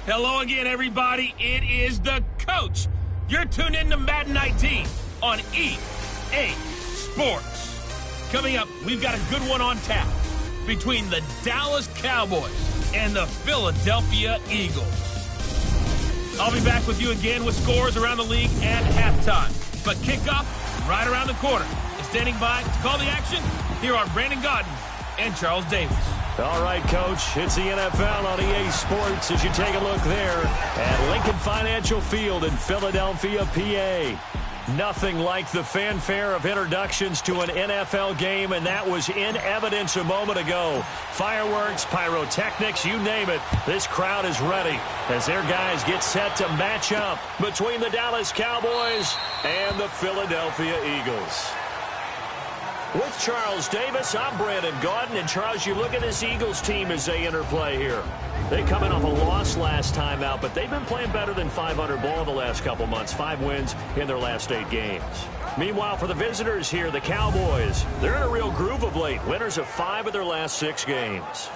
Hello again, everybody. It is the coach. You're tuned in to Madden 19 on EA Sports. Coming up, we've got a good one on tap between the Dallas Cowboys and the Philadelphia Eagles. I'll be back with you again with scores around the league at halftime. But kickoff right around the corner. And standing by to call the action, here are Brandon Godden and Charles Davis. All right, Coach, it's the NFL on EA Sports as you take a look there at Lincoln Financial Field in Philadelphia, PA. Nothing like the fanfare of introductions to an NFL game, and that was in evidence a moment ago. Fireworks, pyrotechnics, you name it. This crowd is ready as their guys get set to match up between the Dallas Cowboys and the Philadelphia Eagles. With Charles Davis, I'm Brandon Godden. And Charles, you look at this Eagles team as they interplay here. They come in off a loss last time out, but they've been playing better than 500 ball the last couple months. 5 wins in their last 8 games. Meanwhile, for the visitors here, the Cowboys, they're in a real groove of late. Winners of 5 of their last 6 games.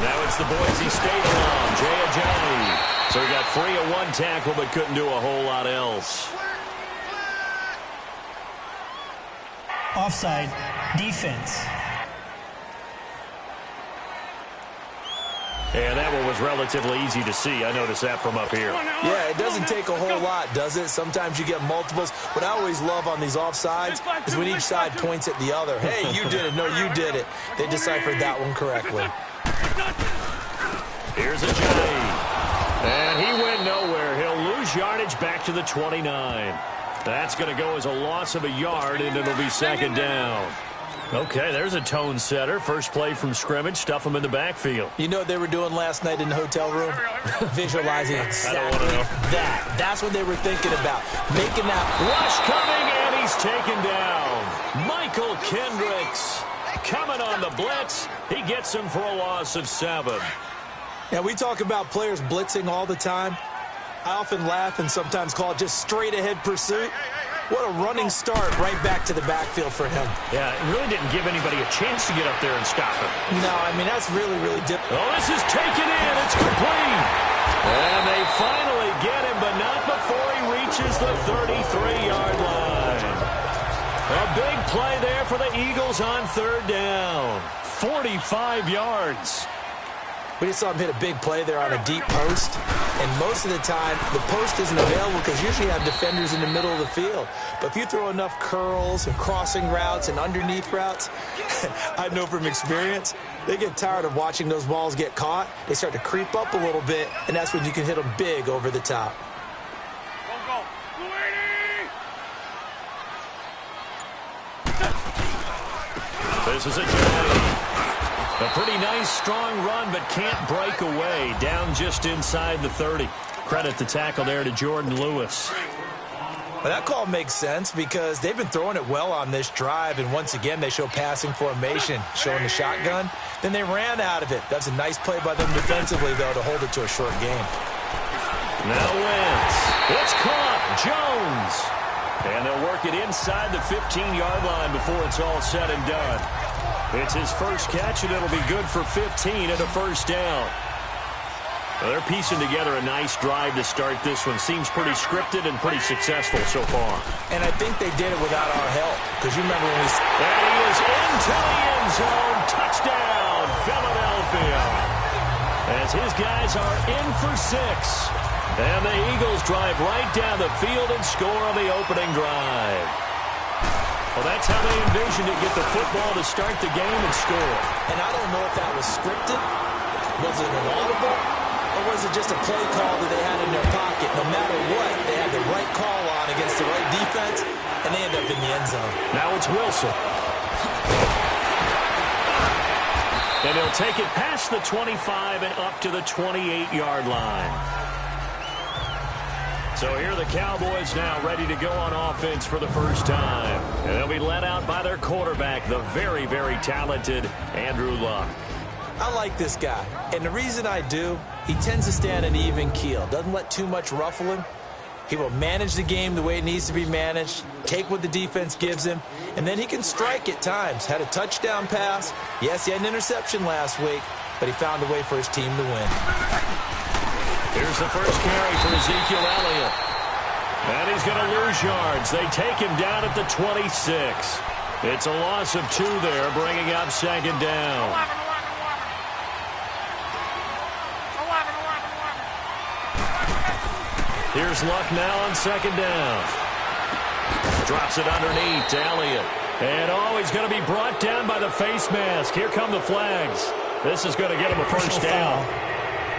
Now it's the Boise Stadium, Jay Ajayi. So he got free of 1 tackle, but couldn't do a whole lot else. Offside, defense. And that one was relatively easy to see. I noticed that from up here. Yeah, it doesn't take a whole lot, does it? Sometimes you get multiples. What I always love on these offsides is when each side points at the other. Hey, you did it. No, you did it. They deciphered that one correctly. Here's Ajayi. And he went nowhere. He'll lose yardage back to the 29. That's going to go as a loss of a yard, and it'll be second down. Okay, there's a tone setter. First play from scrimmage. Stuff them in the backfield. You know what they were doing last night in the hotel room? Visualizing exactly that. That's what they were thinking about. Making that rush coming, and he's taken down. Michael Kendricks coming on the blitz. He gets him for a loss of 7. Yeah, we talk about players blitzing all the time. I often laugh and sometimes call it just straight-ahead pursuit. What a running start right back to the backfield for him. Yeah, it really didn't give anybody a chance to get up there and stop him. No, I mean, that's really, really difficult. Oh, this is taken in. It's complete. And they finally get him, but not before he reaches the 33-yard line. A big play there for the Eagles on 3rd down. 45 yards. We just saw him hit a big play there on a deep post. And most of the time, the post isn't available because usually you have defenders in the middle of the field. But if you throw enough curls and crossing routes and underneath routes, I know from experience, they get tired of watching those balls get caught. They start to creep up a little bit, and that's when you can hit them big over the top. This is a A pretty nice, strong run, but can't break away. Down just inside the 30. Credit the tackle there to Jordan Lewis. Well, that call makes sense because they've been throwing it well on this drive, and once again, they show passing formation, showing the shotgun. Then they ran out of it. That's a nice play by them defensively, though, to hold it to a short game. Now Wentz. It's caught. Jones. And they'll work it inside the 15-yard line before it's all said and done. It's his first catch, and it'll be good for 15 and a first down. Well, they're piecing together a nice drive to start this one. Seems pretty scripted and pretty successful so far. And I think they did it without our help. Because you remember when we... And he is into the end zone. Touchdown, Philadelphia. As his guys are in for 6. And the Eagles drive right down the field and score on the opening drive. Well, that's how they envisioned it, get the football to start the game and score. And I don't know if that was scripted, was it an audible, or was it just a play call that they had in their pocket? No matter what, they had the right call on against the right defense, and they end up in the end zone. Now it's Wilson. And he'll take it past the 25 and up to the 28-yard line. So here are the Cowboys now ready to go on offense for the first time. And they'll be let out by their quarterback, the very, very talented Andrew Luck. I like this guy, and the reason I do, he tends to stay on an even keel. Doesn't let too much ruffle him. He will manage the game the way it needs to be managed, take what the defense gives him, and then he can strike at times. Had a touchdown pass. Yes, he had an interception last week, but he found a way for his team to win. Here's the first carry for Ezekiel Elliott. And he's going to lose yards. They take him down at the 26. It's a loss of 2 there, bringing up second down. Here's Luck now on second down. Drops it underneath to Elliott. And he's going to be brought down by the face mask. Here come the flags. This is going to get him a first down.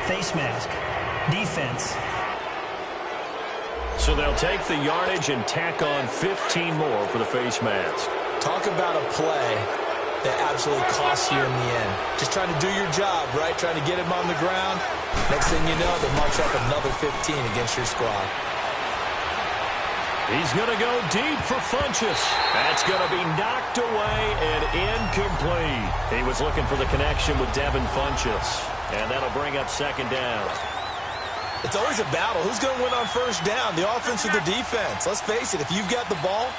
Face mask. Defense. So they'll take the yardage and tack on 15 more for the face mask. Talk about a play that absolutely costs you in the end. Just trying to do your job, right? Trying to get him on the ground. Next thing you know, they march up another 15 against your squad. He's going to go deep for Funchess. That's going to be knocked away and incomplete. He was looking for the connection with Devin Funchess. And that'll bring up second down. It's always a battle. Who's going to win on first down? The offense or the defense? Let's face it, if you've got the ball,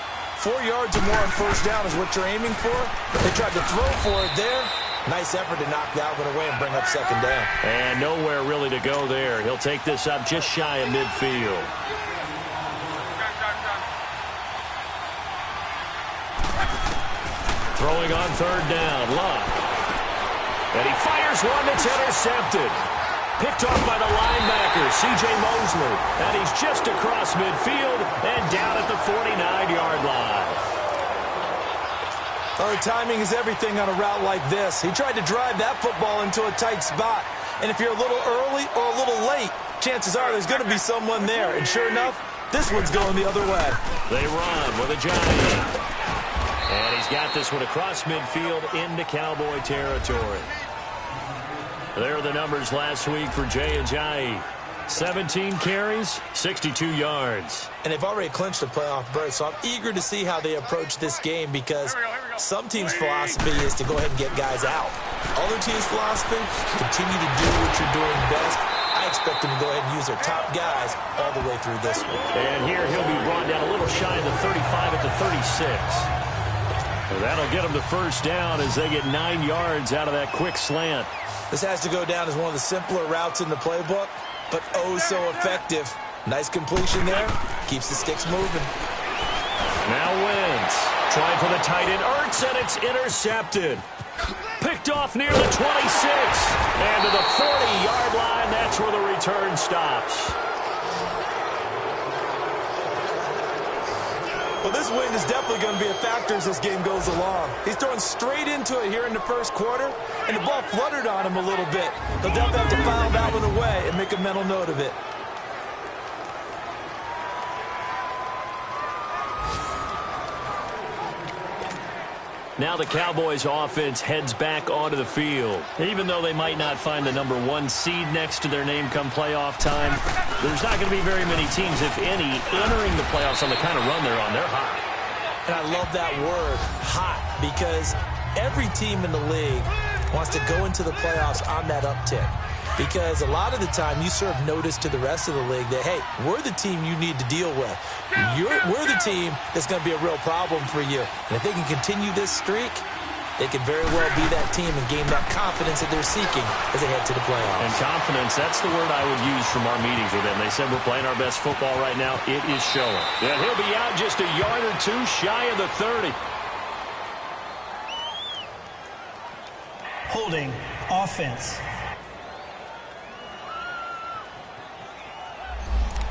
4 yards or more on first down is what you're aiming for. They tried to throw for it there. Nice effort to knock that one away and bring up second down. And nowhere really to go there. He'll take this up just shy of midfield. Throwing on third down, Luck. And he fires one that's intercepted. Picked off by the linebacker, C.J. Mosley. And he's just across midfield and down at the 49-yard line. Oh, timing is everything on a route like this. He tried to drive that football into a tight spot. And if you're a little early or a little late, chances are there's going to be someone there. And sure enough, this one's going the other way. They run with a giant. And he's got this one across midfield into Cowboy territory. There are the numbers last week for Jay Ajayi. 17 carries, 62 yards. And they've already clinched a playoff berth, so I'm eager to see how they approach this game because some teams' philosophy is to go ahead and get guys out. Other teams' philosophy, continue to do what you're doing best. I expect them to go ahead and use their top guys all the way through this one. And here he'll be brought down a little shy of the 35 at the 36. Well, that'll get them the first down as they get 9 yards out of that quick slant. This has to go down as one of the simpler routes in the playbook, but oh so effective. Nice completion there. Keeps the sticks moving. Now Wentz. Trying for the tight end. Ertz, and it's intercepted. Picked off near the 26. And to the 40-yard line, that's where the return stops. Well, this wind is definitely going to be a factor as this game goes along. He's throwing straight into it here in the first quarter, and the ball fluttered on him a little bit. He'll definitely have to file that one away and make a mental note of it. Now the Cowboys offense heads back onto the field. Even though they might not find the number 1 seed next to their name come playoff time, there's not going to be very many teams, if any, entering the playoffs on the kind of run they're on. They're hot. And I love that word, hot, because every team in the league wants to go into the playoffs on that uptick. Because a lot of the time you serve notice to the rest of the league that, hey, we're the team you need to deal with. We're the team that's going to be a real problem for you. And if they can continue this streak, they could very well be that team and gain that confidence that they're seeking as they head to the playoffs. And confidence, that's the word I would use from our meetings with them. They said we're playing our best football right now. It is showing. And he'll be out just a yard or two shy of the 30. Holding offense.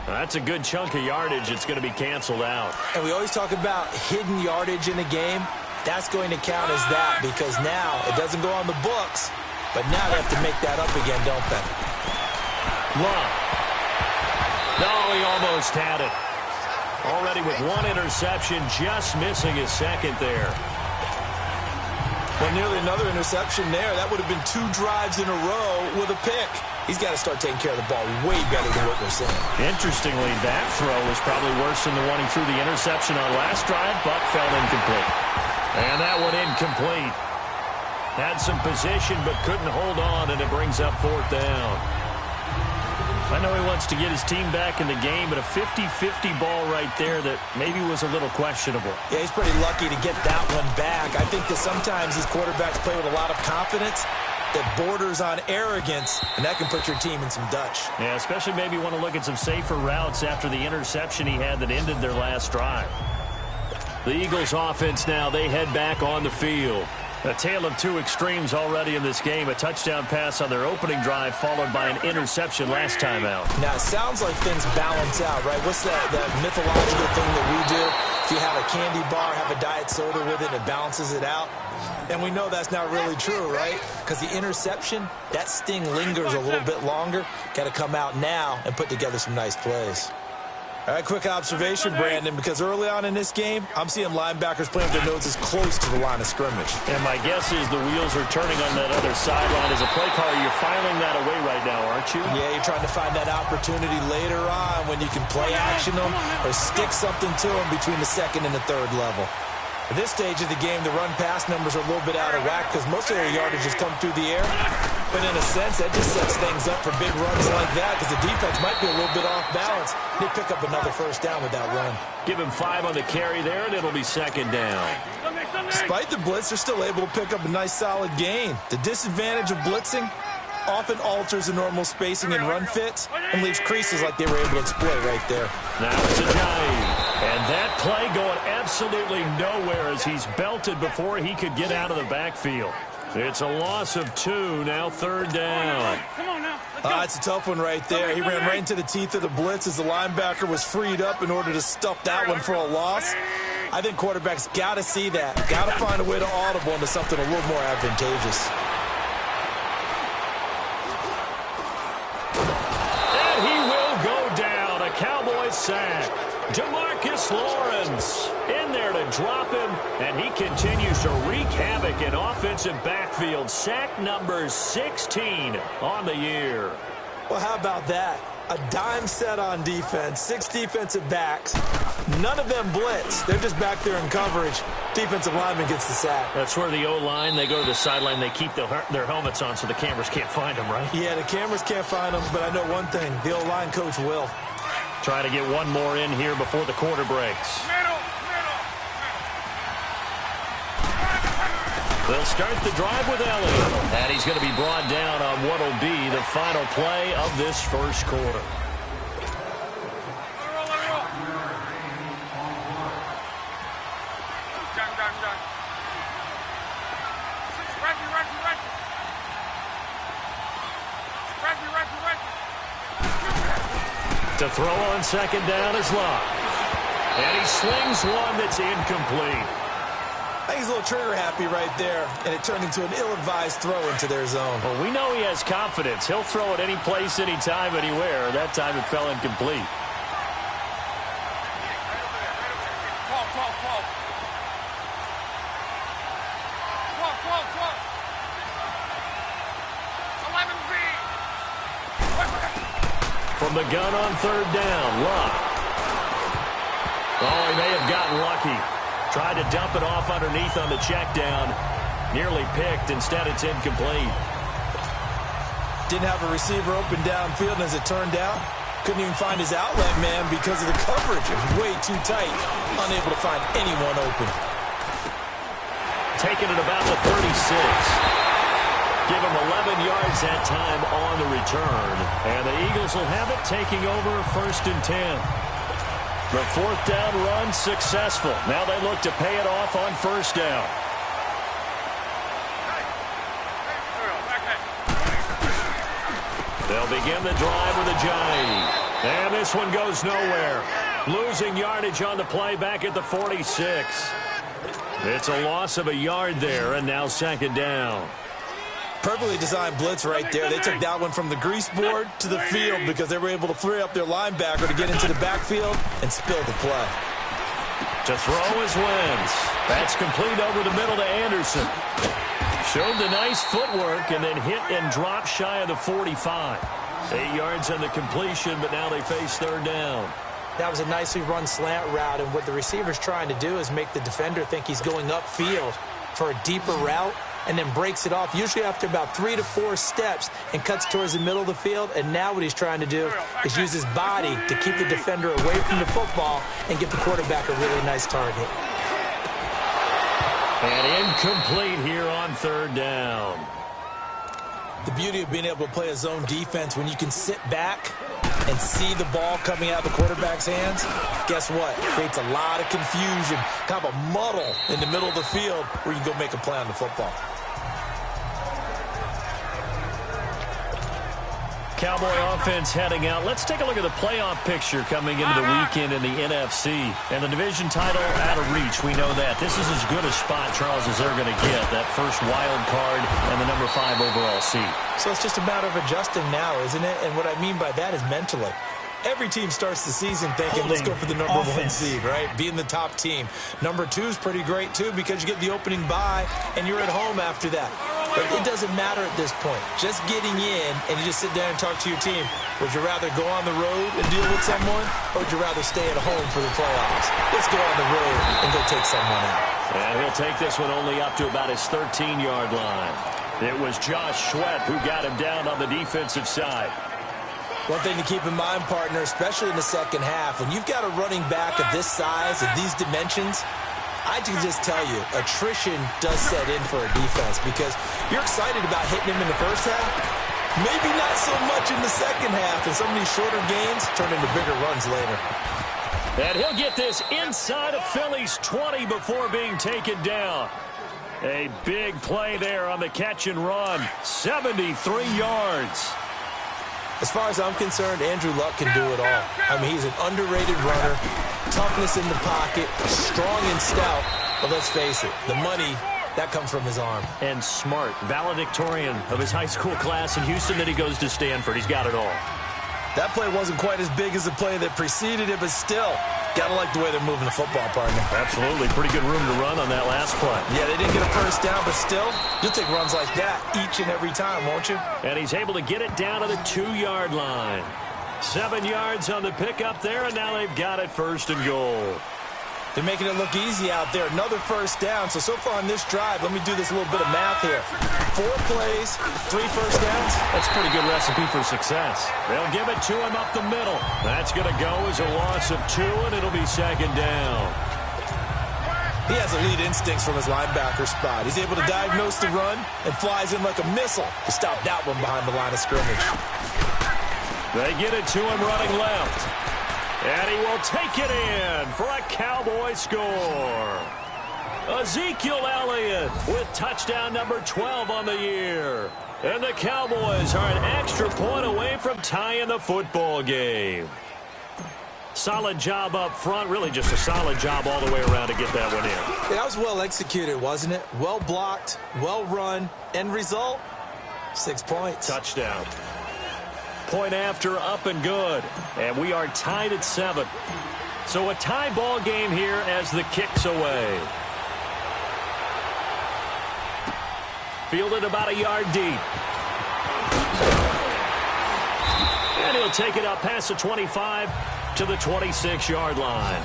That's a good chunk of yardage. It's going to be canceled out. And we always talk about hidden yardage in a game. That's going to count as that because now it doesn't go on the books, but now they have to make that up again, don't they? Luck. No, he almost had it. Already with 1 interception, just missing his second there. Well, nearly another interception there. That would have been 2 drives in a row with a pick. He's got to start taking care of the ball way better than what we're seeing. Interestingly, that throw was probably worse than the one he threw the interception on last drive, but fell incomplete. And that one incomplete. Had some position, but couldn't hold on, and it brings up 4th down. I know he wants to get his team back in the game, but a 50-50 ball right there that maybe was a little questionable. Yeah, he's pretty lucky to get that one back. I think that sometimes these quarterbacks play with a lot of confidence that borders on arrogance, and that can put your team in some Dutch. Yeah, especially maybe want to look at some safer routes after the interception he had that ended their last drive. The Eagles offense now, they head back on the field. A tale of 2 extremes already in this game. A touchdown pass on their opening drive followed by an interception last time out. Now, it sounds like things balance out, right? What's that mythological thing that we do? If you have a candy bar, have a diet soda with it, it balances it out. And we know that's not really true, right? Because the interception, that sting lingers a little bit longer. Got to come out now and put together some nice plays. All right, quick observation, Brandon, because early on in this game, I'm seeing linebackers playing with their noses close to the line of scrimmage. And my guess is the wheels are turning on that other sideline. As a play caller, you're filing that away right now, aren't you? Yeah, you're trying to find that opportunity later on when you can play action them or stick something to them between the 2nd and the 3rd level. At this stage of the game, the run-pass numbers are a little bit out of whack because most of their yardage has come through the air. But in a sense, that just sets things up for big runs like that because the defense might be a little bit off balance. They pick up another 1st down with that run. Give him 5 on the carry there, and it'll be 2nd down. Despite the blitz, they're still able to pick up a nice, solid gain. The disadvantage of blitzing often alters the normal spacing and run fits and leaves creases like they were able to exploit right there. Now it's a Ajayi. And that play going absolutely nowhere as he's belted before he could get out of the backfield. It's a loss of 2, now 3rd down. Come on now. It's a tough one right there. He ran right into the teeth of the blitz as the linebacker was freed up in order to stuff that one for a loss. I think quarterbacks got to see that. Got to find a way to audible into something a little more advantageous. And he will go down. A Cowboys sack. DeMarcus Lawrence in there to drop him, and he continues to wreak havoc in offensive backfield. Sack number 16 on the year. Well, how about that? A dime set on defense, 6 defensive backs. None of them blitz. They're just back there in coverage. Defensive lineman gets the sack. That's where the O-line, they go to the sideline, they keep their helmets on so the cameras can't find them, right? Yeah, the cameras can't find them, but I know one thing. The O-line coach will. Try to get one more in here before the quarter breaks. They'll start the drive with Elliott. And he's going to be brought down on what will be the final play of this first quarter. To throw on 2nd down is Locke. And he slings one that's incomplete. I think he's a little trigger happy right there, and it turned into an ill-advised throw into their zone. Well, we know he has confidence. He'll throw it any place, anytime, anywhere. That time it fell incomplete. From the gun on 3rd down, Locke. Oh, he may have gotten lucky. Tried to dump it off underneath on the check down. Nearly picked. Instead, it's incomplete. Didn't have a receiver open downfield, and as it turned out, couldn't even find his outlet man because of the coverage. It was way too tight. Unable to find anyone open. Taking it about the 36. Give him 11 yards that time on the return. And the Eagles will have it taking over 1st and 10. The 4th down run successful. Now they look to pay it off on 1st down. They'll begin the drive with Ajayi. And this one goes nowhere. Losing yardage on the play back at the 46. It's a loss of a yard there, and now 2nd down. Perfectly designed blitz right there. They took that one from the grease board to the field because they were able to free up their linebacker to get into the backfield and spill the play. To throw is Wentz. That's complete over the middle to Anderson. Showed the nice footwork and then hit and dropped shy of the 45. 8 yards on the completion, but now they face third down. That was a nicely run slant route, and what the receiver's trying to do is make the defender think he's going upfield for a deeper route and then breaks it off, usually after about 3 to 4 steps, and cuts towards the middle of the field. And now what he's trying to do is use his body to keep the defender away from the football and give the quarterback a really nice target. And incomplete here on third down. The beauty of being able to play a zone defense, when you can sit back and see the ball coming out of the quarterback's hands, guess what? It creates a lot of confusion, kind of a muddle in the middle of the field where you can go make a play on the football. Cowboy offense heading out. Let's take a look at the playoff picture coming into the weekend in the NFC. And the division title out of reach. We know that. This is as good a spot, Charles, as they're going to get. That first wild card and the number 5 overall seed. So it's just a matter of adjusting now, isn't it? And what I mean by that is mentally. Every team starts the season thinking, let's go for the number 1 seed, right? Being the top team. Number 2 is pretty great, too, because you get the opening bye, and you're at home after that. But it doesn't matter at this point. Just getting in, and you just sit down and talk to your team. Would you rather go on the road and deal with someone, or would you rather stay at home for the playoffs? Let's go on the road and go take someone out. And he'll take this one only up to about his 13-yard line. It was Josh Sweat who got him down on the defensive side. One thing to keep in mind, partner, especially in the second half, when you've got a running back of this size, of these dimensions, I can just tell you, attrition does set in for a defense because you're excited about hitting him in the first half. Maybe not so much in the second half, and some of these shorter gains turn into bigger runs later. And he'll get this inside of Philly's 20 before being taken down. A big play there on the catch and run. 73 yards. As far as I'm concerned, Andrew Luck can do it all. I mean, he's an underrated runner, toughness in the pocket, strong and stout. But let's face it, the money, that comes from his arm. And smart, valedictorian of his high school class in Houston, then he goes to Stanford. He's got it all. That play wasn't quite as big as the play that preceded it, but still, gotta like the way they're moving the football, partner. Absolutely. Pretty good room to run on that last play. Yeah, they didn't get a first down, but still, you'll take runs like that each and every time, won't you? And he's able to get it down to the 2-yard line. 7 yards on the pickup there, and now they've got it first and goal. They're making it look easy out there. Another first down. So far on this drive, let me do this little bit of math here. 4 plays, 3 first downs. That's a pretty good recipe for success. They'll give it to him up the middle. That's going to go as a loss of 2, and it'll be second down. He has elite instincts from his linebacker spot. He's able to diagnose the run and flies in like a missile to stop that one behind the line of scrimmage. They get it to him running left. And he will take it in for a Cowboy score. Ezekiel Elliott with touchdown number 12 on the year. And the Cowboys are an extra point away from tying the football game. Solid job up front. Really just a solid job all the way around to get that one in. Yeah, that was well executed, wasn't it? Well blocked, well run. End result, 6 points. Touchdown. Point after, up and good. And we are tied at 7. So a tie ball game here as the kick's away. Fielded about a yard deep. And he'll take it up past the 25 to the 26-yard line.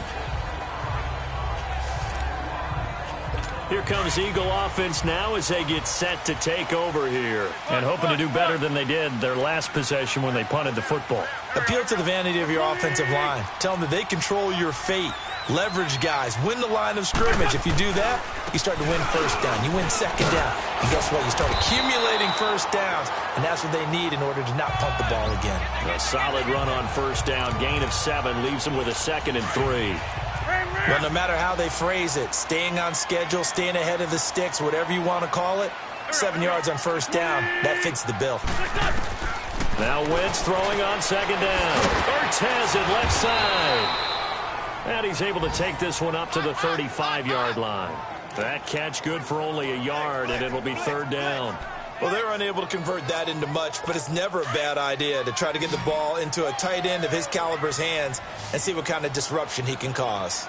Here comes Eagle offense now as they get set to take over here. And hoping to do better than they did their last possession when they punted the football. Appeal to the vanity of your offensive line. Tell them that they control your fate. Leverage guys. Win the line of scrimmage. If you do that, you start to win first down. You win second down. And guess what? You start accumulating first downs. And that's what they need in order to not punt the ball again. A solid run on first down. Gain of 7 leaves them with a 2nd and 3. Well, no matter how they phrase it, staying on schedule, staying ahead of the sticks, whatever you want to call it, 7 yards on first down, that fits the bill. Now Wentz throwing on second down. Ortez at left side. And he's able to take this one up to the 35-yard line. That catch good for only a yard, and it'll be third down. Well, they're unable to convert that into much, but it's never a bad idea to try to get the ball into a tight end of his caliber's hands and see what kind of disruption he can cause.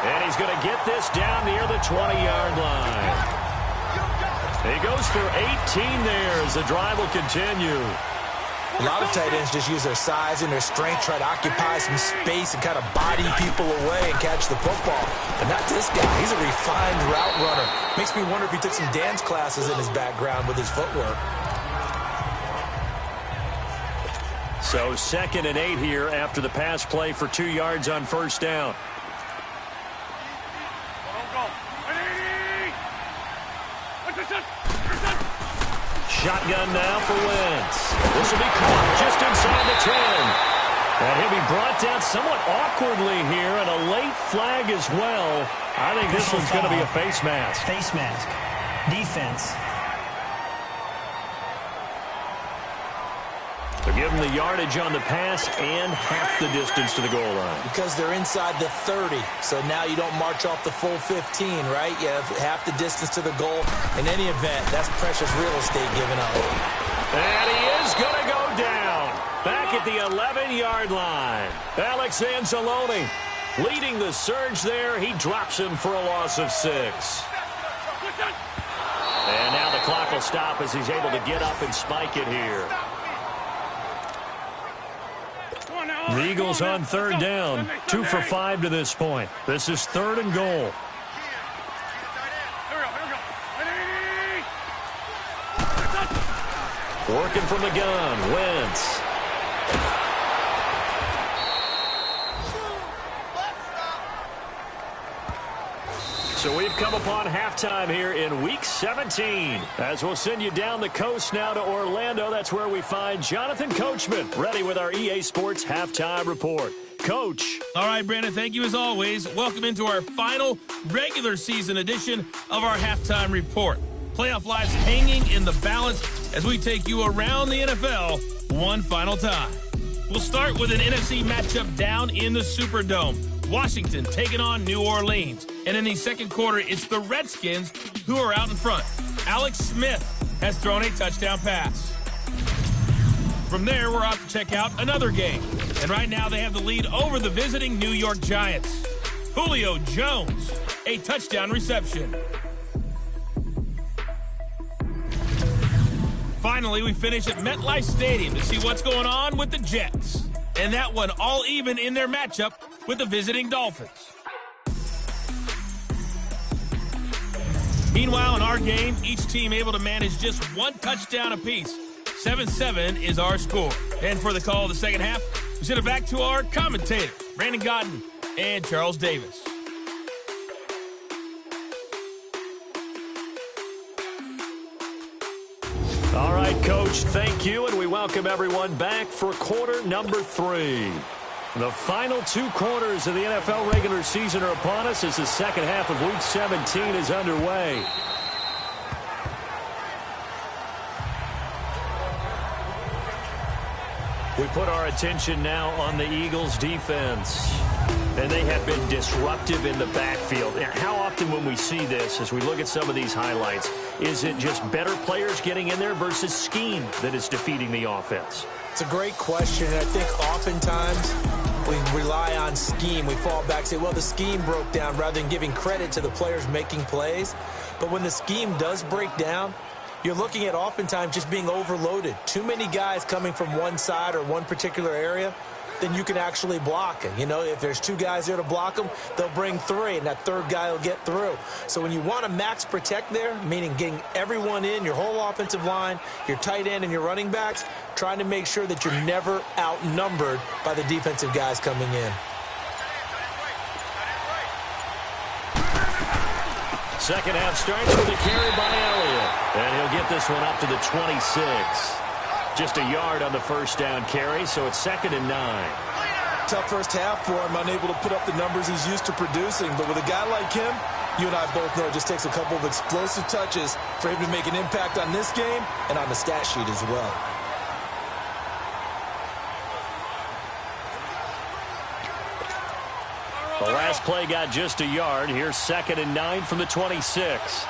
And he's going to get this down near the 20-yard line. He goes for 18 there as the drive will continue. A lot of tight ends just use their size and their strength, try to occupy some space and kind of body people away and catch the football. But not this guy. He's a refined route runner. Makes me wonder if he took some dance classes in his background with his footwork. So 2nd and 8 here after the pass play for 2 yards on first down. Shotgun now for Wentz. This will be caught just inside the 10. And he'll be brought down somewhat awkwardly here, and a late flag as well. I think this one's going to be a face mask. Face mask. Defense. They'll give him the yardage on the pass and half the distance to the goal line. Because they're inside the 30, so now you don't march off the full 15, right? You have half the distance to the goal. In any event, that's precious real estate given up. And he is going to go down. Back at the 11-yard line. Alex Anzalone leading the surge there. He drops him for a loss of 6. And now the clock will stop as he's able to get up and spike it here. The Eagles on 3rd down. 2 for 5 to this point. This is 3rd and goal. Working from the gun, Wentz. So we've come upon halftime here in Week 17. As we'll send you down the coast now to Orlando, that's where we find Jonathan Coachman, ready with our EA Sports Halftime Report. Coach. All right, Brandon, thank you as always. Welcome into our final regular season edition of our Halftime Report. Playoff lives hanging in the balance as we take you around the NFL one final time. We'll start with an NFC matchup down in the Superdome. Washington taking on New Orleans. And in the second quarter, it's the Redskins who are out in front. Alex Smith has thrown a touchdown pass. From there, we're off to check out another game. And right now, they have the lead over the visiting New York Giants. Julio Jones, a touchdown reception. Finally, we finish at MetLife Stadium to see what's going on with the Jets. And that one all even in their matchup with the visiting Dolphins. Meanwhile, in our game, each team able to manage just one touchdown apiece. 7-7 is our score. And for the call of the second half, we send it back to our commentators, Brandon Godden and Charles Davis. All right, Coach, thank you, and we welcome everyone back for quarter number 3. The final 2 quarters of the NFL regular season are upon us as the second half of Week 17 is underway. We put our attention now on the Eagles' defense. And they have been disruptive in the backfield. And how often when we see this, as we look at some of these highlights, is it just better players getting in there versus scheme that is defeating the offense? It's a great question. I think oftentimes we rely on scheme. We fall back and say, well, the scheme broke down rather than giving credit to the players making plays. But when the scheme does break down, you're looking at oftentimes just being overloaded. Too many guys coming from one side or one particular area, then you can actually block it. You know, if there's 2 guys there to block them, they'll bring 3, and that 3rd guy will get through. So when you want to max protect there, meaning getting everyone in, your whole offensive line, your tight end and your running backs, trying to make sure that you're never outnumbered by the defensive guys coming in. Second half starts with a carry by Elliott. And he'll get this one up to the 26. Just a yard on the first down carry, so it's 2nd and 9. Tough first half for him, unable to put up the numbers he's used to producing. But with a guy like him, you and I both know it just takes a couple of explosive touches for him to make an impact on this game and on the stat sheet as well. The last play got just a yard. Here's 2nd and 9 from the 26.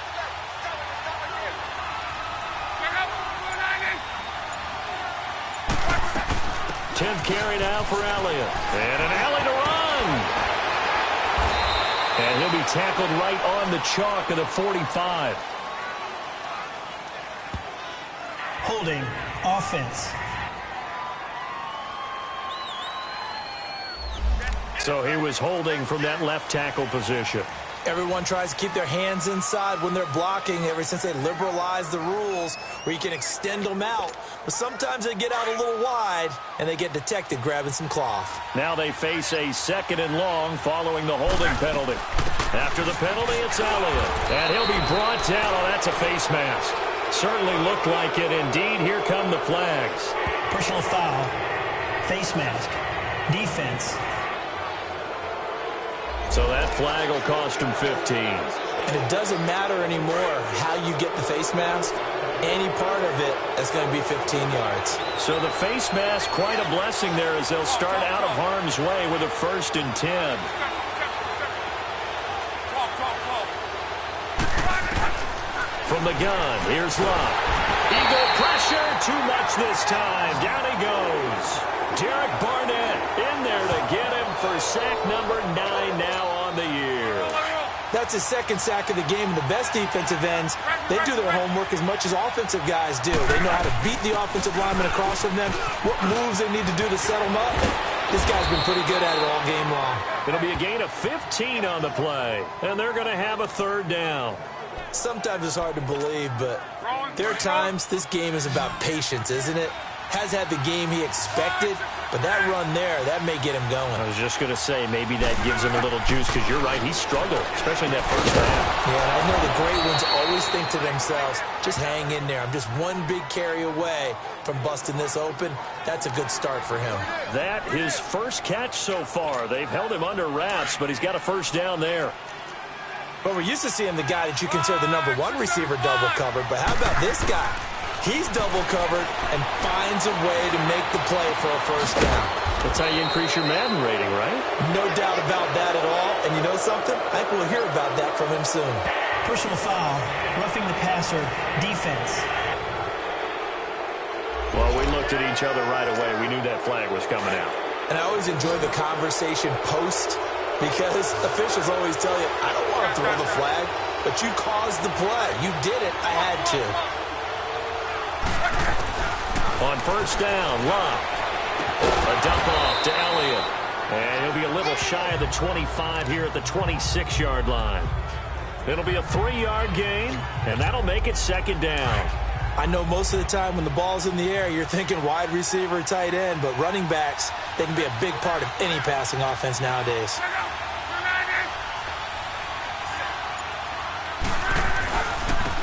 Tenth carry now for Elliott. And an alley to run. And he'll be tackled right on the chalk of the 45. Holding offense. So he was holding from that left tackle position. Everyone tries to keep their hands inside when they're blocking ever since they liberalized the rules where you can extend them out. But sometimes they get out a little wide, and they get detected grabbing some cloth. Now they face a 2nd and long following the holding penalty. After the penalty, it's Elliott. And he'll be brought down. Oh, that's a face mask. Certainly looked like it. Indeed, here come the flags. Personal foul. Face mask. Defense. So that flag will cost him 15. And it doesn't matter anymore how you get the face mask. Any part of it is going to be 15 yards. So the face mask, quite a blessing there as they'll start out of harm's way with a 1st and 10. From the gun, here's Love. Eagle pressure, too much this time. Down he goes. Derek Barnett in there to get him for sack number 9 now on the year. That's his 2nd sack of the game. And the best defensive ends, they do their homework as much as offensive guys do. They know how to beat the offensive lineman across from them, what moves they need to do to set them up. This guy's been pretty good at it all game long. It'll be a gain of 15 on the play, and they're going to have a 3rd down. Sometimes it's hard to believe, but there are times this game is about patience, isn't it? Has had the game he expected, but that run there, that may get him going. I was just going to say, maybe that gives him a little juice, because you're right, he struggled, especially in that 1st half. Yeah, and I know the great ones always think to themselves, just hang in there. I'm just one big carry away from busting this open. That's a good start for him. That, his 1st catch so far. They've held him under wraps, but he's got a 1st down there. But we're used to seeing the guy that you consider the number 1 receiver double covered, but how about this guy? He's double covered and finds a way to make the play for a 1st down. That's how you increase your Madden rating, right? No doubt about that at all. And you know something? I think we'll hear about that from him soon. Personal foul. Roughing the passer. Defense. Well, we looked at each other right away. We knew that flag was coming out. And I always enjoy the conversation post because officials always tell you, I don't want to throw the flag, but you caused the play. You did it. I had to. On 1st down, Love. A dump off to Elliott. And he'll be a little shy of the 25 here at the 26-yard line. It'll be a 3-yard gain, and that'll make it 2nd down. I know most of the time when the ball's in the air, you're thinking wide receiver, tight end, but running backs, they can be a big part of any passing offense nowadays.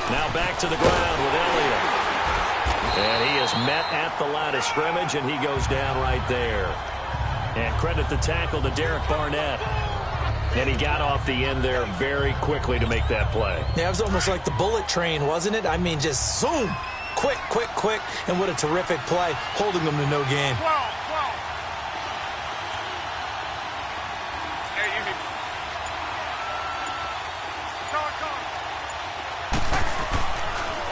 Now back to the ground with Elliott. And he is met at the line of scrimmage, and he goes down right there. And credit the tackle to Derek Barnett. And he got off the end there very quickly to make that play. Yeah, it was almost like the bullet train, wasn't it? I mean, just zoom. Quick, quick, quick. And what a terrific play, holding them to no gain.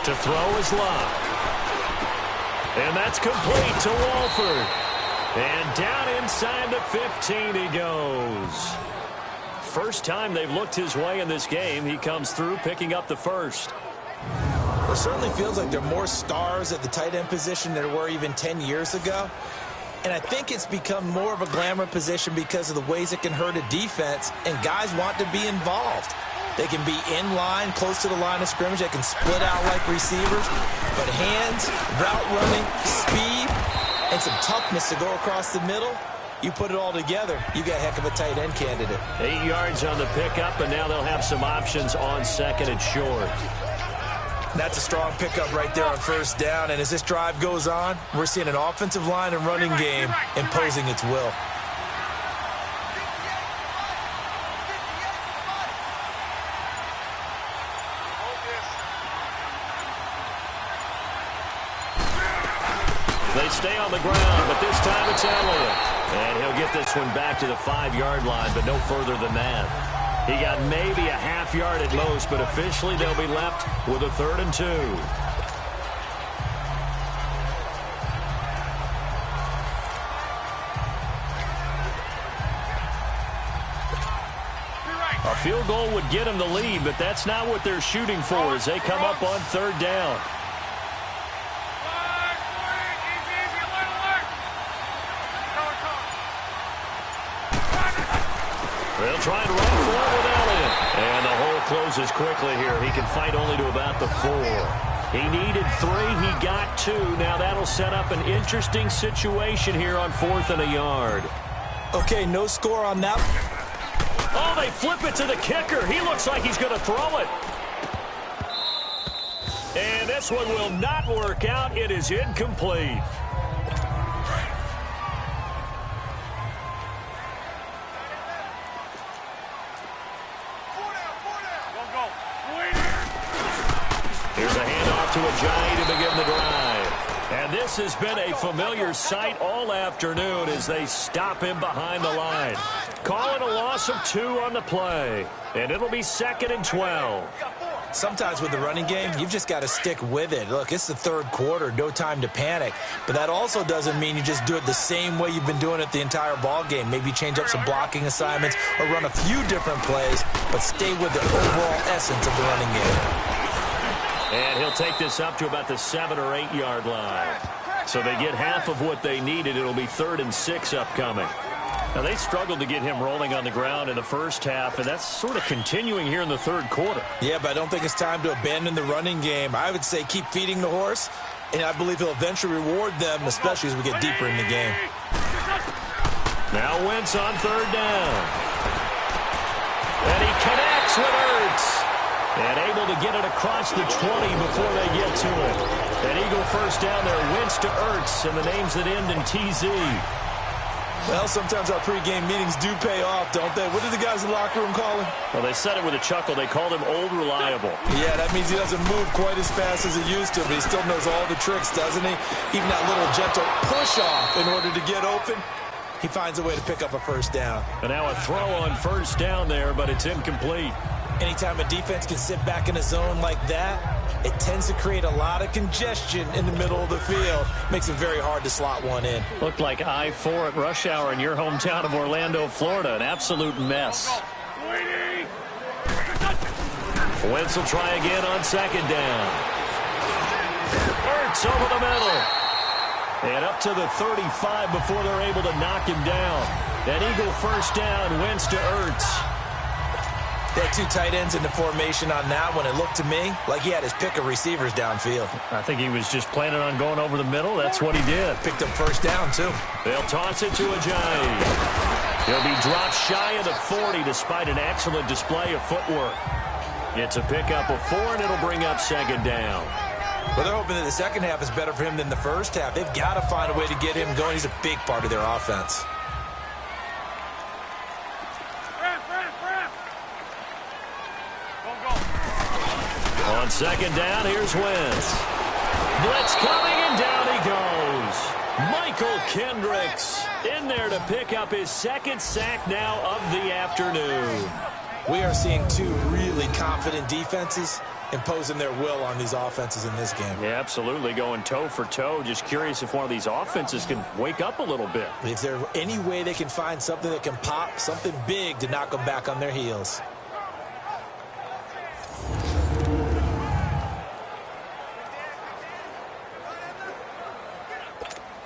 To throw is Love. And that's complete to Walford. And down inside the 15 he goes. First time they've looked his way in this game. He comes through picking up the 1st. Well, it certainly feels like there are more stars at the tight end position than there were even 10 years ago. And I think it's become more of a glamour position because of the ways it can hurt a defense, and guys want to be involved. They can be in line, close to the line of scrimmage. They can split out like receivers. But hands, route running, speed, and some toughness to go across the middle, you put it all together, you got a heck of a tight end candidate. 8 yards on the pickup, and now they'll have some options on 2nd and short. That's a strong pickup right there on 1st down. And as this drive goes on, we're seeing an offensive line and running game imposing its will. They stay on the ground, but this time it's Elliott. And he'll get this one back to the 5-yard line, but no further than that. He got maybe a half yard at most, but officially they'll be left with a 3rd and 2. A field goal would get them the lead, but that's not what they're shooting for as they come up on third down. They'll try and run for it without it. And the hole closes quickly here. He can fight only to about the 4. He needed 3. He got 2. Now that'll set up an interesting situation here on 4th and a yard. Okay, no score on that. Oh, they flip it to the kicker. He looks like he's going to throw it. And this one will not work out. It is incomplete. Here's a handoff to Ajayi to begin the drive. And this has been a familiar sight all afternoon as they stop him behind the line. Calling a loss of 2 on the play. And it'll be 2nd and 12. Sometimes with the running game, you've just got to stick with it. Look, it's the 3rd quarter, no time to panic. But that also doesn't mean you just do it the same way you've been doing it the entire ball game. Maybe change up some blocking assignments or run a few different plays, but stay with the overall essence of the running game. And he'll take this up to about the 7 or 8 yard line. So they get half of what they needed. It'll be 3rd and 6 upcoming. Now, they struggled to get him rolling on the ground in the first half, and that's sort of continuing here in the 3rd quarter. Yeah, but I don't think it's time to abandon the running game. I would say keep feeding the horse, and I believe he'll eventually reward them, especially as we get deeper in the game. Now Wentz on 3rd down. And he connects with Ertz. And able to get it across the 20 before they get to it. An Eagle first down there, Wentz to Ertz, and the names that end in TZ. Well, sometimes our pregame meetings do pay off, don't they? What did the guys in the locker room call him? Well, they said it with a chuckle. They called him Old Reliable. Yeah, that means he doesn't move quite as fast as he used to, but he still knows all the tricks, doesn't he? Even that little gentle push-off in order to get open. He finds a way to pick up a first down. And now a throw on first down there, but it's incomplete. Anytime a defense can sit back in a zone like that, it tends to create a lot of congestion in the middle of the field. Makes it very hard to slot one in. Looked like I-4 at rush hour in your hometown of Orlando, Florida. An absolute mess. Wentz will try again on 2nd down. Ertz over the middle. And up to the 35 before they're able to knock him down. An Eagle first down, Wentz to Ertz. They had 2 tight ends in the formation on that one. It looked to me like he had his pick of receivers downfield. I think he was just planning on going over the middle. That's what he did. Picked up first down, too. They'll toss it to Ajayi. He'll be dropped shy of the 40 despite an excellent display of footwork. It's a pickup of 4, and it'll bring up 2nd down. Well, they're hoping that the second half is better for him than the first half. They've got to find a way to get him going. He's a big part of their offense. On 2nd down, here's Wentz. Blitz coming, and down he goes. Michael Kendricks in there to pick up his 2nd sack now of the afternoon. We are seeing 2 really confident defenses imposing their will on these offenses in this game. Yeah, absolutely, going toe for toe. Just curious if one of these offenses can wake up a little bit. Is there any way they can find something that can pop, something big to knock them back on their heels?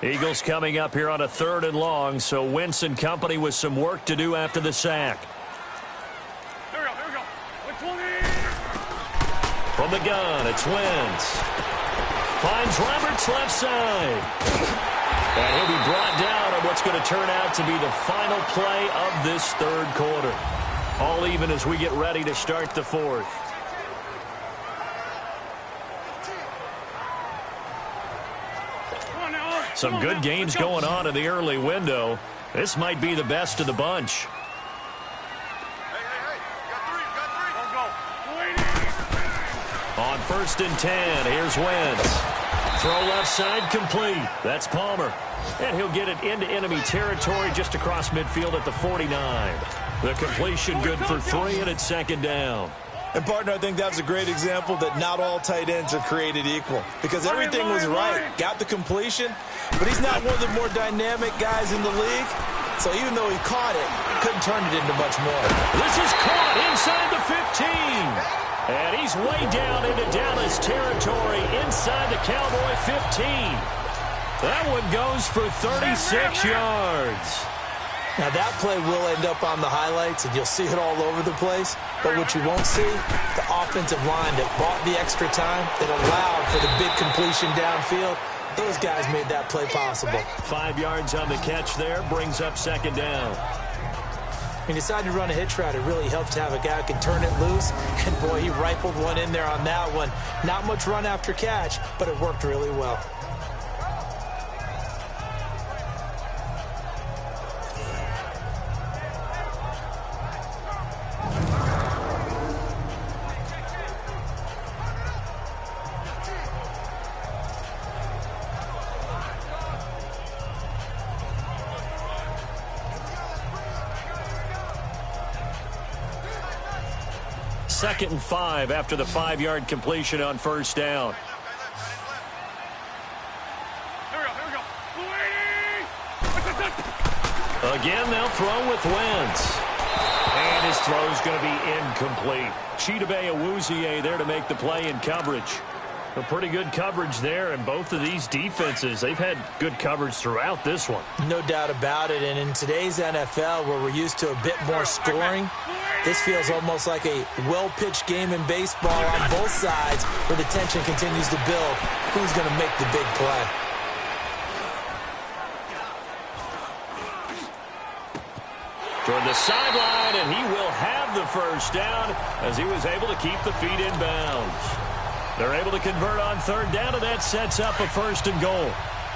Eagles coming up here on a 3rd and long, so Wentz and company with some work to do after the sack. Here we go. 20. From the gun, it's Wentz. Finds Roberts left side. And he'll be brought down on what's going to turn out to be the final play of this 3rd quarter. All even as we get ready to start the 4th. Some good games going on in the early window. This might be the best of the bunch. On 1st and 10, here's Wentz. Throw left side complete. That's Palmer. And he'll get it into enemy territory just across midfield at the 49. The completion good for 3, and it's 2nd down. And, partner, I think that's a great example that not all tight ends are created equal. Because everything was right. Got the completion, but he's not one of the more dynamic guys in the league. So even though he caught it, he couldn't turn it into much more. This is caught inside the 15. And he's way down into Dallas territory inside the Cowboy 15. That one goes for 36 yards. Now, that play will end up on the highlights, and you'll see it all over the place. But what you won't see, the offensive line that bought the extra time, that allowed for the big completion downfield, those guys made that play possible. 5 yards on the catch there, brings up second down. He decided to run a hitch route. It really helps to have a guy who can turn it loose. And, boy, he rifled one in there on that one. Not much run after catch, but it worked really well. Second and 5 after the 5-yard completion on first down. Again, they'll throw with Wentz. And his throw's going to be incomplete. Chidobe Awuzie there to make the play in coverage. A pretty good coverage there, and both of these defenses, they've had good coverage throughout this one. No doubt about it, and in today's NFL, where we're used to a bit more scoring, this feels almost like a well-pitched game in baseball on both sides, where the tension continues to build. Who's going to make the big play? Toward the sideline, and he will have the first down as he was able to keep the feet in bounds. They're able to convert on third down, and that sets up a first and goal.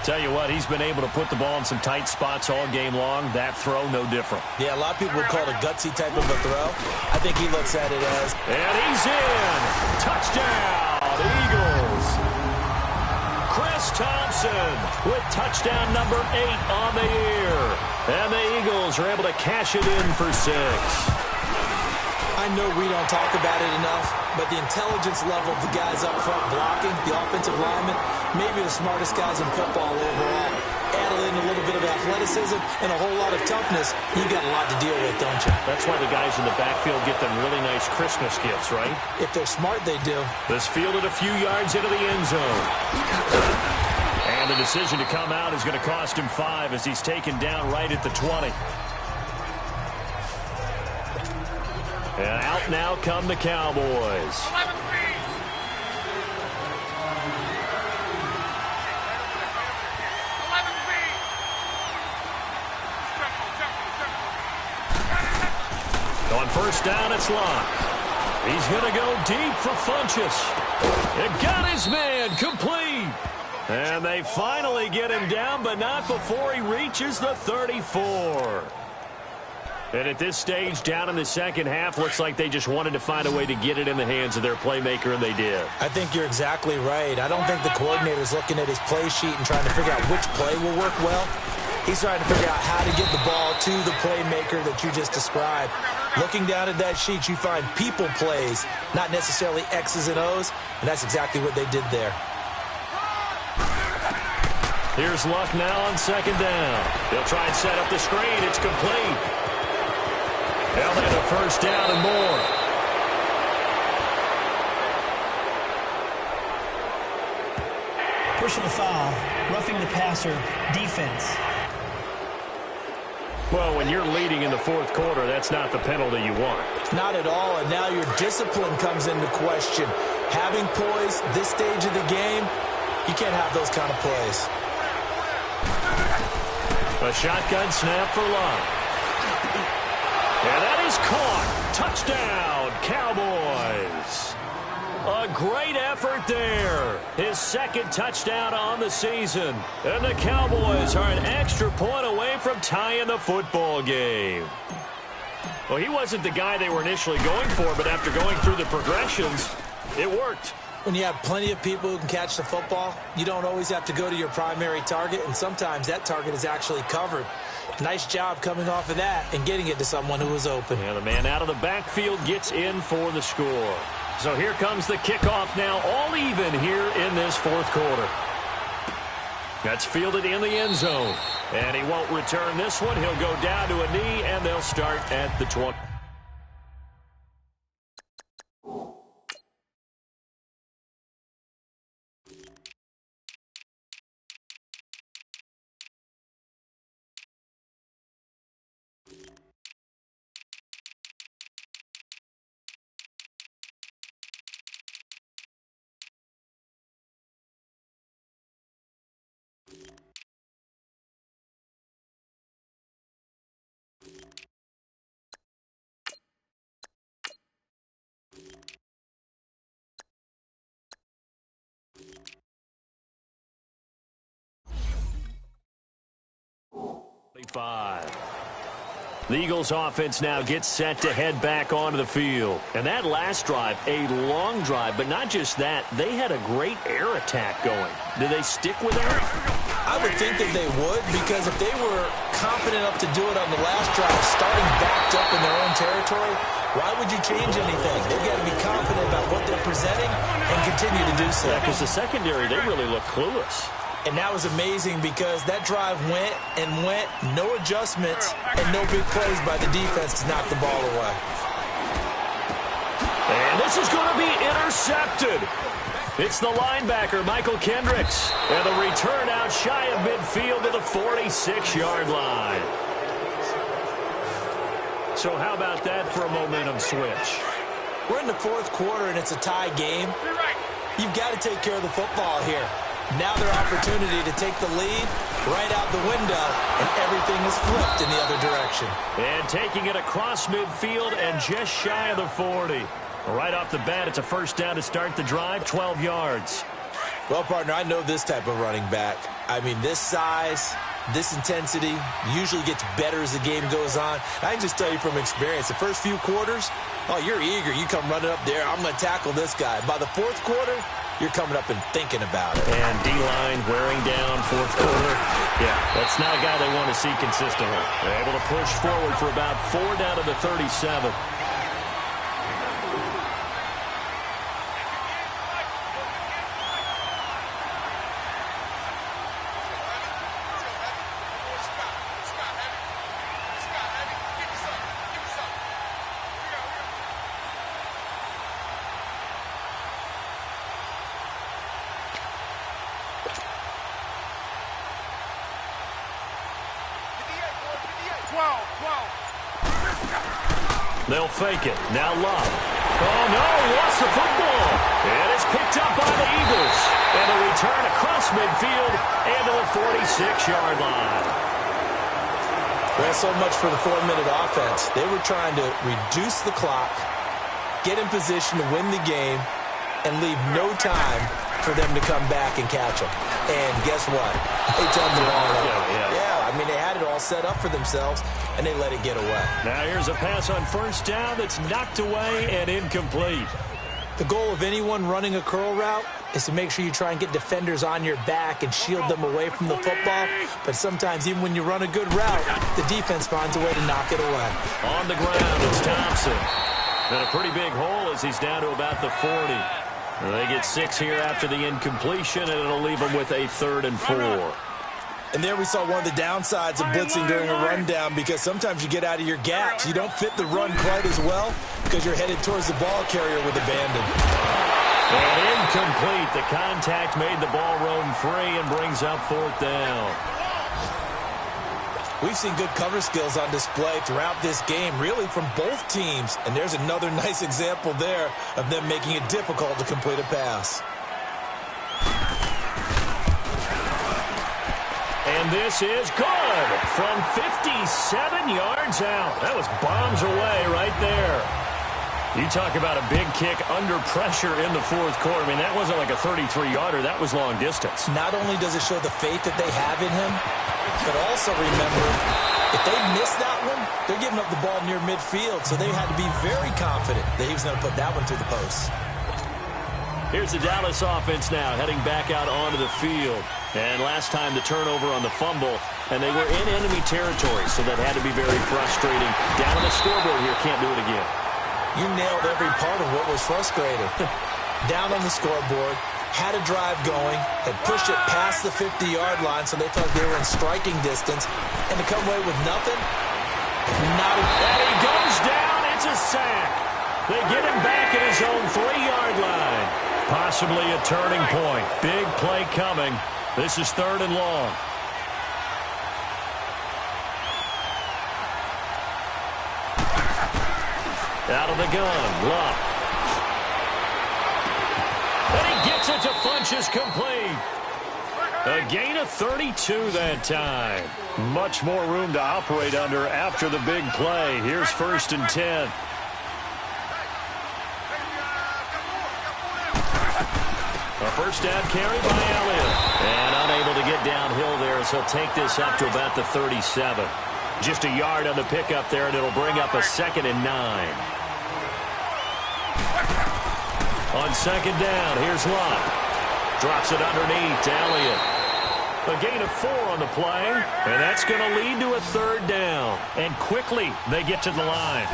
Tell you what, he's been able to put the ball in some tight spots all game long. That throw, no different. Yeah, a lot of people would call it a gutsy type of a throw. I think he looks at it as... And he's in! Touchdown, Eagles! Chris Thompson with touchdown number 8 on the year. And the Eagles are able to cash it in for 6. I know we don't talk about it enough, but the intelligence level of the guys up front blocking, the offensive linemen, maybe the smartest guys in football overall. Add in a little bit of athleticism and a whole lot of toughness, you got a lot to deal with, don't you? That's why the guys in the backfield get them really nice Christmas gifts, right? If they're smart, they do. This fielded a few yards into the end zone. And the decision to come out is going to cost him 5 as he's taken down right at the 20. And out now come the Cowboys. On first down, it's locked. He's going to go deep for Funchess. It got his man complete. And they finally get him down, but not before he reaches the 34. And at this stage, down in the second half, looks like they just wanted to find a way to get it in the hands of their playmaker, and they did. I think you're exactly right. I don't think the coordinator's looking at his play sheet and trying to figure out which play will work well. He's trying to figure out how to get the ball to the playmaker that you just described. Looking down at that sheet, you find people plays, not necessarily X's and O's, and that's exactly what they did there. Here's Luck now on second down. They'll try and set up the screen. It's complete. They'll get a first down and more. Personal foul, roughing the passer, defense. Well, when you're leading in the fourth quarter, that's not the penalty you want. Not at all, and now your discipline comes into question. Having poise this stage of the game, you can't have those kind of plays. A shotgun snap for Luck. And that is caught. Touchdown, Cowboys. A great effort there. His second touchdown on the season. And the Cowboys are an extra point away from tying the football game. Well, he wasn't the guy they were initially going for, but after going through the progressions, it worked. When you have plenty of people who can catch the football, you don't always have to go to your primary target, and sometimes that target is actually covered. Nice job coming off of that and getting it to someone who was open. And the man out of the backfield gets in for the score. So here comes the kickoff now, all even here in this fourth quarter. That's fielded in the end zone. And he won't return this one. He'll go down to a knee, and they'll start at the 20. The Eagles offense now gets set to head back onto the field. And that last drive, a long drive, but not just that, they had a great air attack going. Do they stick with that? I would think that they would, because if they were confident enough to do it on the last drive, starting backed up in their own territory, why would you change anything? They've got to be confident about what they're presenting and continue to do so. Yeah, because the secondary, they really look clueless. And that was amazing because that drive went and went, no adjustments, and no big plays by the defense to knock the ball away. And this is going to be intercepted. It's the linebacker, Michael Kendricks. And the return out shy of midfield to the 46-yard line. So how about that for a momentum switch? We're in the fourth quarter, and it's a tie game. You've got to take care of the football here. Now their opportunity to take the lead right out the window, and everything is flipped in the other direction. And taking it across midfield and just shy of the 40. Right off the bat, it's a first down to start the drive, 12 yards. Well, partner, I know this type of running back. I mean, this size, this intensity usually gets better as the game goes on. I can just tell you from experience, the first few quarters, oh, you're eager. You come running up there, I'm going to tackle this guy. By the fourth quarter, you're coming up and thinking about it. And D-line wearing down fourth quarter. Yeah, that's not a guy they want to see consistently. They're able to push forward for about 4 down to the 37. They'll fake it. Now Love. Oh, no, lost the football. And it's picked up by the Eagles. And a return across midfield and to the 46-yard line. Well, so much for the 4-minute offense. They were trying to reduce the clock, get in position to win the game, and leave no time for them to come back and catch them. And guess what? They turned the ball over. Yeah, I mean, they had it all set up for themselves, and they let it get away. Now here's a pass on first down that's knocked away and incomplete. The goal of anyone running a curl route is to make sure you try and get defenders on your back and shield them away from the football. But sometimes, even when you run a good route, the defense finds a way to knock it away. On the ground, it's Thompson. And a pretty big hole as he's down to about the 40. They get 6 here after the incompletion, and it'll leave them with a 3rd and 4. And there we saw one of the downsides of blitzing during a rundown, because sometimes you get out of your gaps. You don't fit the run quite as well because you're headed towards the ball carrier with abandon. And incomplete. The contact made the ball roam free and brings up 4th down. We've seen good cover skills on display throughout this game, really from both teams. And there's another nice example there of them making it difficult to complete a pass. And this is good from 57 yards out. That was bombs away right there. You talk about a big kick under pressure in the 4th quarter. I mean, that wasn't like a 33-yarder. That was long distance. Not only does it show the faith that they have in him, but also remember, if they miss that one, they're giving up the ball near midfield, so they had to be very confident that he was going to put that one through the post. Here's the Dallas offense now heading back out onto the field. And last time the turnover on the fumble, and they were in enemy territory, so that had to be very frustrating. Down on the scoreboard here, can't do it again. You nailed every part of what was frustrating. Down on the scoreboard, had a drive going, had pushed it past the 50-yard line, so they thought they were in striking distance, and to come away with nothing, not a... And he goes down. It's a sack. They get him back at his own 3-yard line. Possibly a turning point. Big play coming. This is 3rd and long. Out of the gun, Luck. And he gets it to Funchess, complete. A gain of 32 that time. Much more room to operate under after the big play. Here's 1st and 10. A first down carry by Elliott. And unable to get downhill there, as he'll take this up to about the 37. Just a yard on the pickup there, and it'll bring up a 2nd and 9. On 2nd down, here's Luck. Drops it underneath to Elliott. A gain of 4 on the play, and that's going to lead to a 3rd down. And quickly, they get to the line.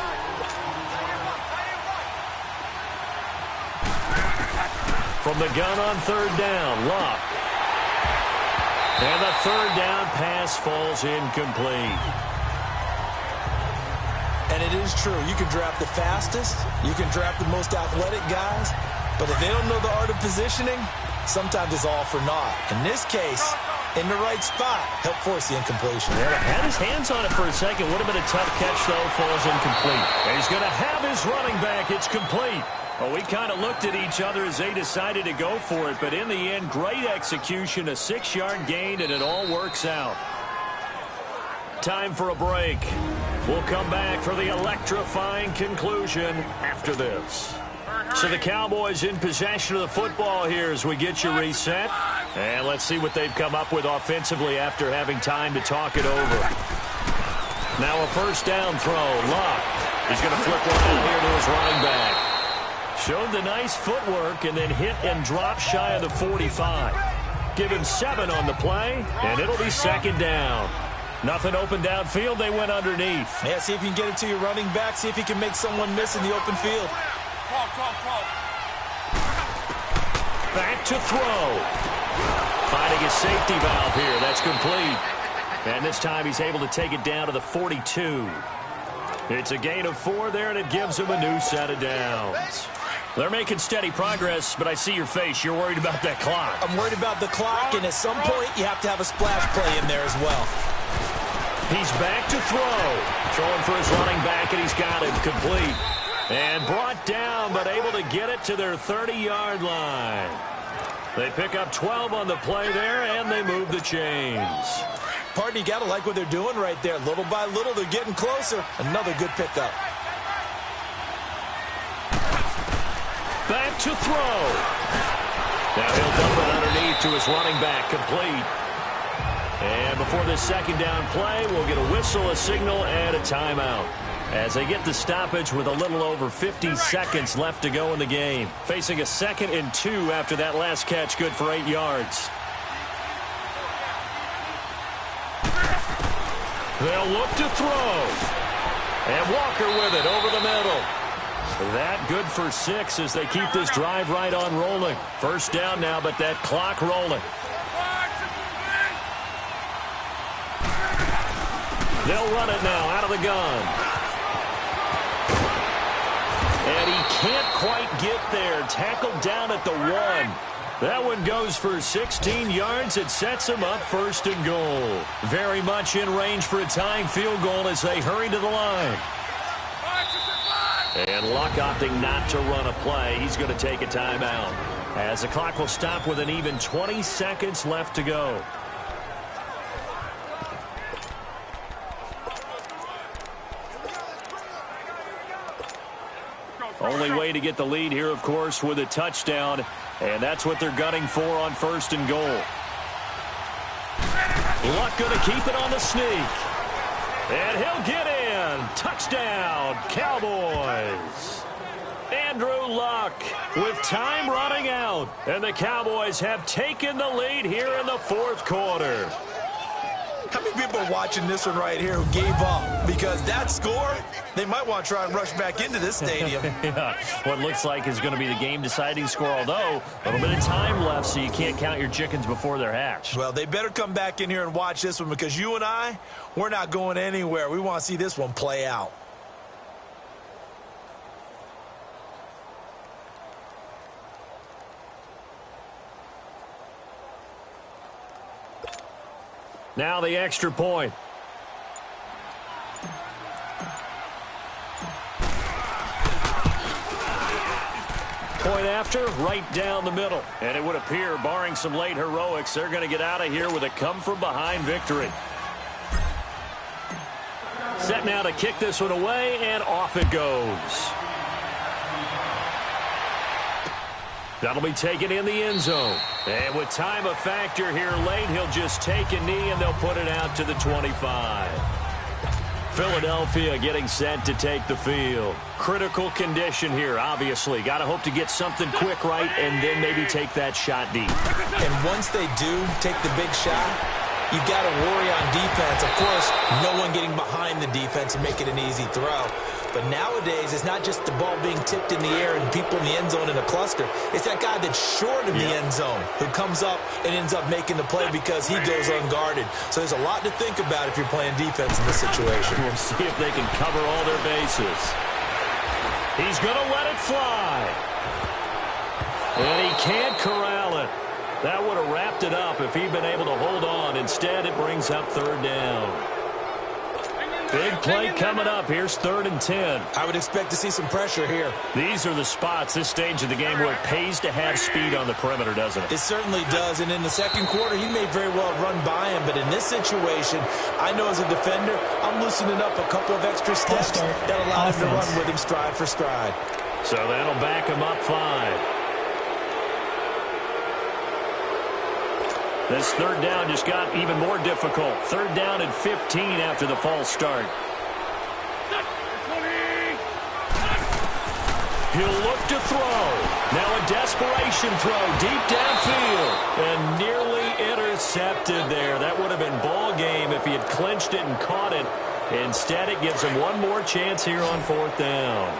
From the gun on 3rd down, Luck. And the 3rd down pass falls incomplete. And it is true. You can draft the fastest. You can draft the most athletic guys. But if they don't know the art of positioning, sometimes it's all for naught. In this case, in the right spot, help force the incompletion. Yeah, had his hands on it for a second. Would have been a tough catch, though. Falls incomplete. And he's going to have his running back. It's complete. Well, we kind of looked at each other as they decided to go for it. But in the end, great execution, a 6-yard gain, and it all works out. Time for a break. We'll come back for the electrifying conclusion after this. So the Cowboys in possession of the football here as we get you reset. And let's see what they've come up with offensively after having time to talk it over. Now a first down throw. Luck. He's going to flip one out here to his running back. Showed the nice footwork and then hit and drop shy of the 45. Give him 7 on the play, and it'll be 2nd down. Nothing open downfield. They went underneath. Yeah, see if you can get it to your running back. See if you can make someone miss in the open field. Back to throw. Finding a safety valve here. That's complete. And this time he's able to take it down to the 42. It's a gain of 4 there, and it gives him a new set of downs. They're making steady progress, but I see your face. You're worried about that clock. I'm worried about the clock, and at some point you have to have a splash play in there as well. He's back to throw. Throwing for his running back, and he's got it complete. And brought down, but able to get it to their 30-yard line. They pick up 12 on the play there, and they move the chains. Partner, you got to like what they're doing right there. Little by little, they're getting closer. Another good pickup. Back to throw. Now he'll dump it underneath to his running back, complete. And before this 2nd down play, we'll get a whistle, a signal, and a timeout. As they get the stoppage with a little over 50 seconds left to go in the game. Facing a 2nd and 2 after that last catch, good for 8 yards. They'll look to throw. And Walker with it over the middle. That good for 6 as they keep this drive right on rolling. First down now, but that clock rolling. They'll run it now out of the gun. And he can't quite get there. Tackled down at the 1. That one goes for 16 yards. It sets him up 1st and goal. Very much in range for a tying field goal as they hurry to the line. And Luck opting not to run a play. He's going to take a timeout. As the clock will stop with an even 20 seconds left to go. Only way to get the lead here, of course, with a touchdown. And that's what they're gunning for on 1st and goal. Luck going to keep it on the sneak. And he'll get in. Touchdown, Cowboys. Andrew Luck with time running out. And the Cowboys have taken the lead here in the 4th quarter. How many people are watching this one right here who gave up because that score, they might want to try and rush back into this stadium. Yeah, what looks like is going to be the game-deciding score, although a little bit of time left, so you can't count your chickens before they're hatched. Well, they better come back in here and watch this one because you and I, we're not going anywhere. We want to see this one play out. Now the extra point. Point after, right down the middle. And it would appear, barring some late heroics, they're going to get out of here with a come-from-behind victory. Set now to kick this one away, and off it goes. That'll be taken in the end zone. And with time a factor here late, he'll just take a knee, and they'll put it out to the 25. Philadelphia getting set to take the field. Critical condition here, obviously. Got to hope to get something quick right and then maybe take that shot deep. And once they do take the big shot, you've got to worry on defense. Of course, no one getting behind the defense and make it an easy throw. But nowadays, it's not just the ball being tipped in the air and people in the end zone in a cluster. It's that guy that's short of the end zone who comes up and ends up making the play because he goes unguarded. So there's a lot to think about if you're playing defense in this situation. We'll see if they can cover all their bases. He's going to let it fly. And he can't corral it. That would have wrapped it up if he'd been able to hold on. Instead, it brings up third down. Big play coming up. Here's 3rd and 10. I would expect to see some pressure here. These are the spots, this stage of the game, where it pays to have speed on the perimeter, doesn't it? It certainly does. And in the second quarter, he may very well run by him. But in this situation, I know as a defender, I'm loosening up a couple of extra steps that allow him to run with him stride for stride. So that'll back him up 5. This third down just got even more difficult. 3rd down and 15 after the false start. He'll look to throw. Now a desperation throw deep downfield. And nearly intercepted there. That would have been ball game if he had clinched it and caught it. Instead, it gives him one more chance here on 4th down.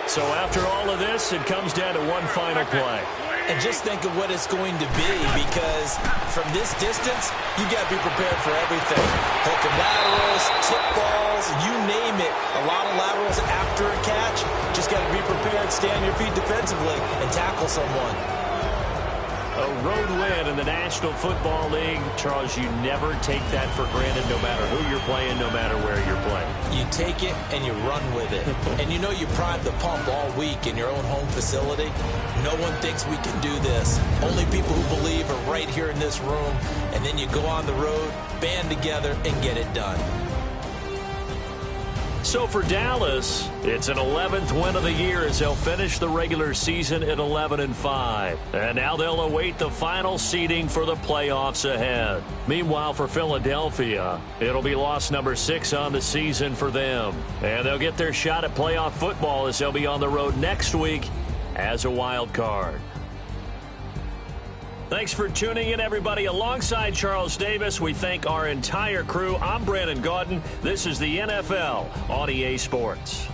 So after all of this, it comes down to one final play. And just think of what it's going to be, because from this distance, you got to be prepared for everything. Hook and laterals, tip balls, you name it. A lot of laterals after a catch. Just got to be prepared, stay on your feet defensively, and tackle someone. A road win in the National Football League. Charles, you never take that for granted, no matter who you're playing, no matter where you're playing. You take it and you run with it. And you know you primed the pump all week in your own home facility. No one thinks we can do this. Only people who believe are right here in this room. And then you go on the road, band together, and get it done. So for Dallas, it's an 11th win of the year as they'll finish the regular season at 11-5. And now they'll await the final seeding for the playoffs ahead. Meanwhile, for Philadelphia, it'll be loss number 6 on the season for them. And they'll get their shot at playoff football as they'll be on the road next week as a wild card. Thanks for tuning in, everybody. Alongside Charles Davis, we thank our entire crew. I'm Brandon Gaudin. This is the NFL on EA Sports.